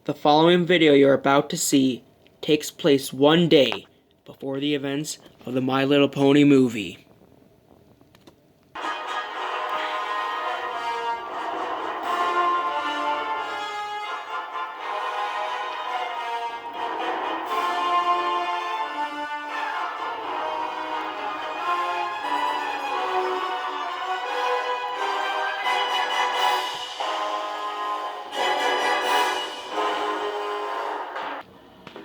The following video you're about to see takes place one day before the events of the My Little Pony movie.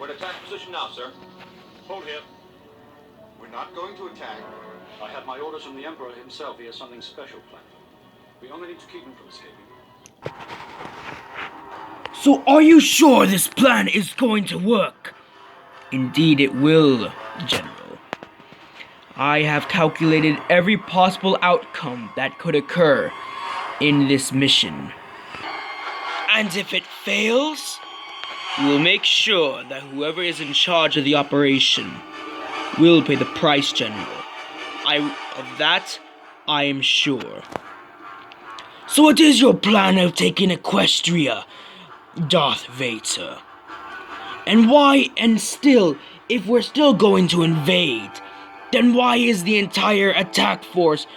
We're in attack position now, sir. Hold here. We're not going to attack. I have my orders from the Emperor himself. He has something special planned. We only need to keep him from escaping. So are you sure this plan is going to work? Indeed it will, General. I have calculated every possible outcome that could occur in this mission. And if it fails, we will make sure that whoever is in charge of the operation will pay the price, General. Of that, I am sure. So what is your plan of taking Equestria, Darth Vader? And why, if we're still going to invade, then why is the entire attack force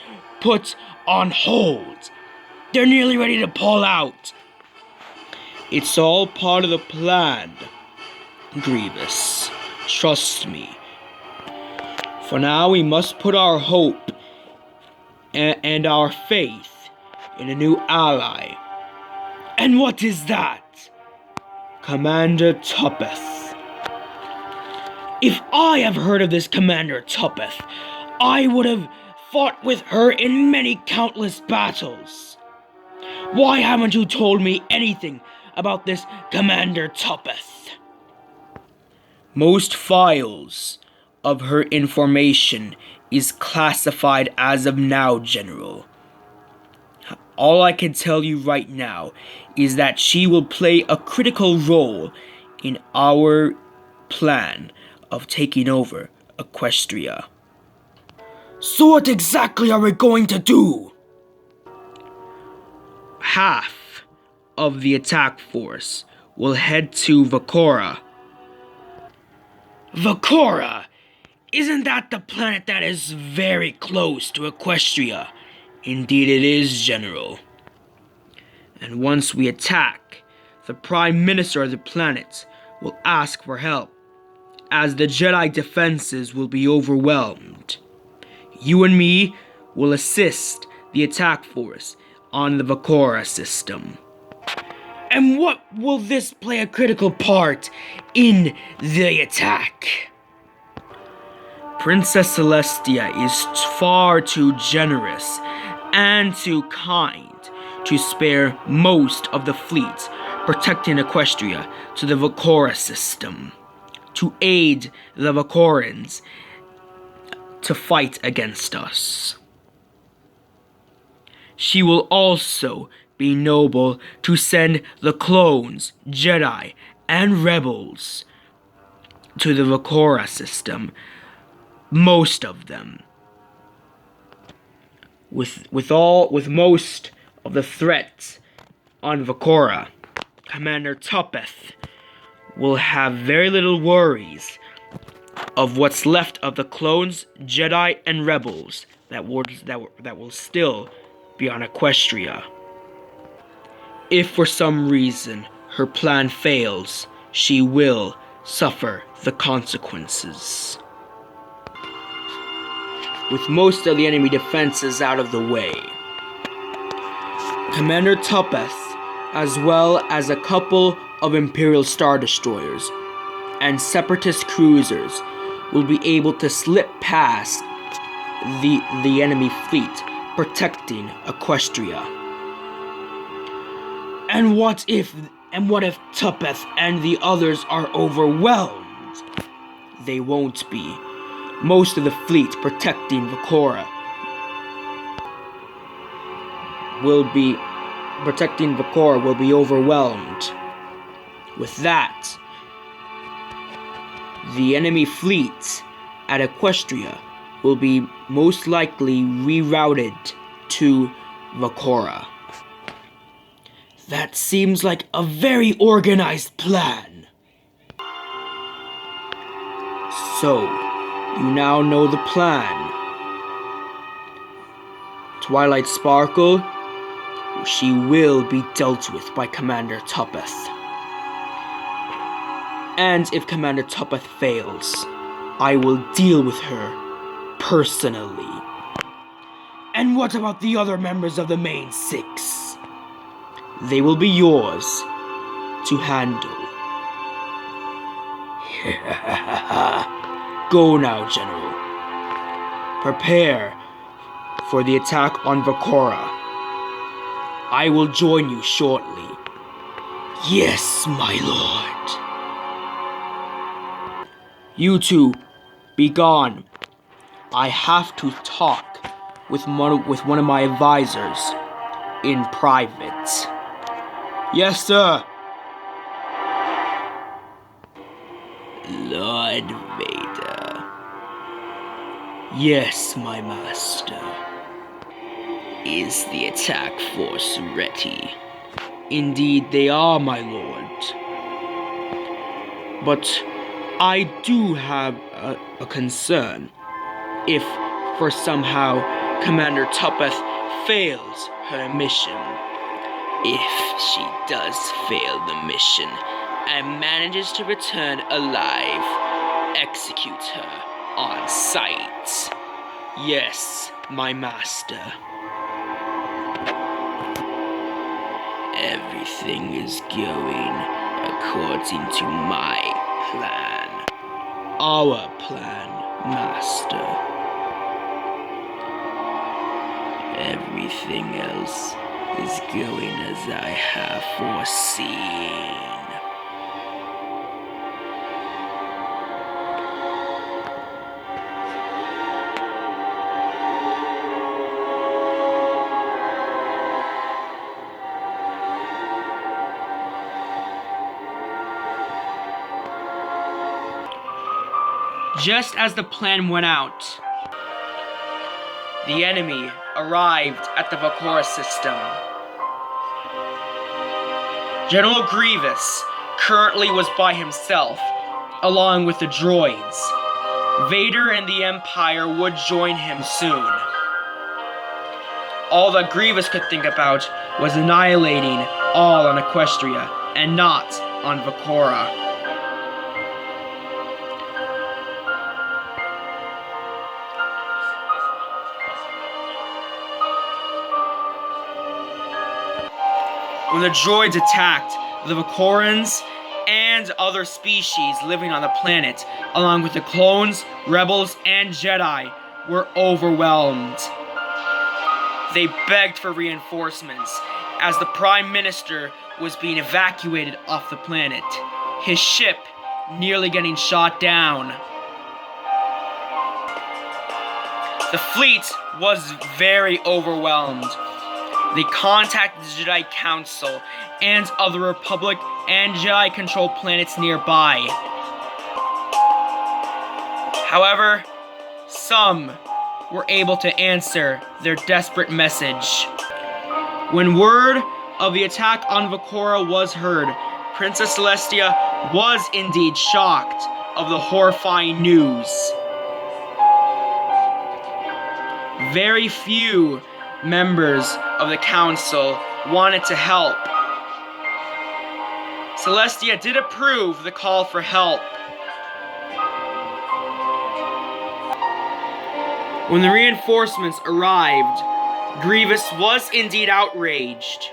put on hold? They're nearly ready to pull out. It's all part of the plan, Grievous. Trust me. For now, we must put our hope and our faith in a new ally. And what is that? Commander Tuppeth. If I have heard of this Commander Tuppeth, I would have fought with her in many countless battles. Why haven't you told me anything about this Commander Tuppeth? Most files of her information is classified as of now, General. All I can tell you right now is that she will play a critical role in our plan of taking over Equestria. So what exactly are we going to do? Half of the attack force will head to Vakora. Vakora? Isn't that the planet that is very close to Equestria? Indeed it is, General. And once we attack, the Prime Minister of the planet will ask for help, as the Jedi defenses will be overwhelmed. You and me will assist the attack force on the Vakora system. And what will this play a critical part in the attack? Princess Celestia is far too generous and too kind to spare most of the fleet protecting Equestria to the Vakora system, to aid the Vakorans to fight against us. She will also be noble to send the clones, Jedi, and rebels to the Vakora system, most of them. With most of the threats on Vakora, Commander Tuppeth will have very little worries of what's left of the clones, Jedi, and rebels that will still be on Equestria. If for some reason her plan fails, she will suffer the consequences. With most of the enemy defenses out of the way, Commander Tuppeth, as well as a couple of Imperial Star Destroyers and Separatist cruisers, will be able to slip past the enemy fleet protecting Equestria. And what if Tuppeth and the others are overwhelmed? They won't be. Most of the fleet protecting Vakora will be overwhelmed. With that, the enemy fleet at Equestria will be most likely rerouted to Vakora. That seems like a very organized plan. So, you now know the plan. Twilight Sparkle, she will be dealt with by Commander Tuppeth. And if Commander Tuppeth fails, I will deal with her personally. And what about the other members of the main six? They will be yours to handle. Go now, General. Prepare for the attack on Vakora. I will join you shortly. Yes, my lord. You two, be gone. I have to talk with one of my advisors in private. Yes, sir. Lord Vader. Yes, my master. Is the attack force ready? Indeed they are, my lord. But I do have a concern. If, for somehow, Commander Tuppeth fails her mission. If she does fail the mission and manages to return alive, execute her on sight. Yes, my master. Everything is going according to my plan. Our plan, master. Everything else is going as I have foreseen. Just as the plan went out, the enemy arrived at the Vakora system. General Grievous currently was by himself, along with the droids. Vader and the Empire would join him soon. All that Grievous could think about was annihilating all on Equestria, and not on Vakora. When the droids attacked, the Vakorans and other species living on the planet, along with the clones, rebels, and Jedi, were overwhelmed. They begged for reinforcements, as the Prime Minister was being evacuated off the planet, his ship nearly getting shot down. The fleet was very overwhelmed. They contacted the Jedi Council and other Republic and Jedi-controlled planets nearby. However, some were able to answer their desperate message. When word of the attack on Vakora was heard, Princess Celestia was indeed shocked of the horrifying news. Very few members of the council wanted to help. Celestia did approve the call for help. When the reinforcements arrived, Grievous was indeed outraged.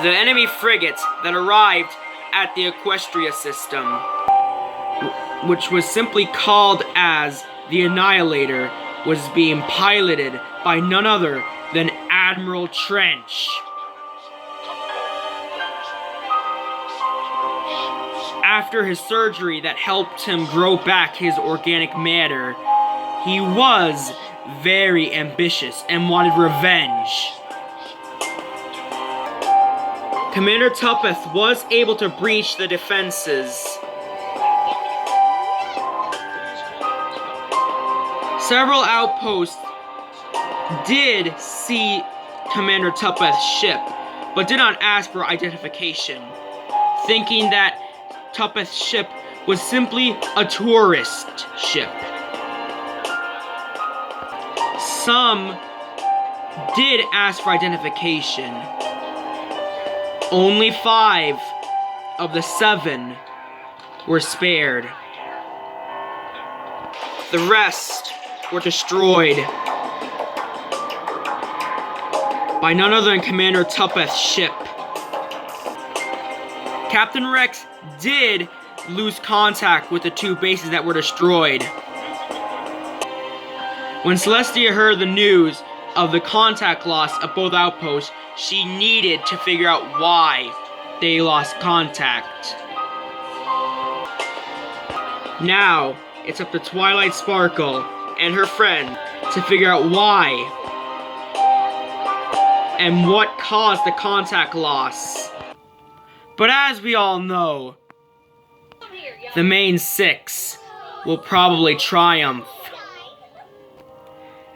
The enemy frigate that arrived at the Equestria system, which was simply called as the Annihilator, was being piloted by none other than Admiral Trench. After his surgery that helped him grow back his organic matter, he was very ambitious and wanted revenge. Commander Tuppeth was able to breach the defenses. Several outposts did see Commander Tupeth's ship, but did not ask for identification, thinking that Tupeth's ship was simply a tourist ship. Some did ask for identification. Only 5 of the 7 were spared. The rest were destroyed by none other than Commander Tupeth's ship. Captain Rex did lose contact with the 2 bases that were destroyed. When Celestia heard the news of the contact loss of both outposts, she needed to figure out why they lost contact. Now, it's up to Twilight Sparkle and her friend to figure out why and what caused the contact loss. But as we all know, the main 6 will probably triumph.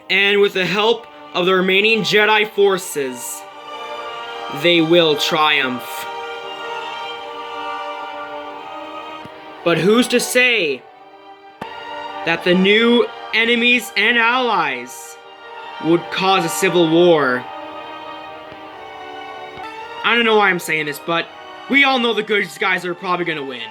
And with the help of the remaining Jedi forces, they will triumph. But who's to say that the new enemies and allies would cause a civil war? I don't know why I'm saying this, but we all know the good guys are probably gonna win.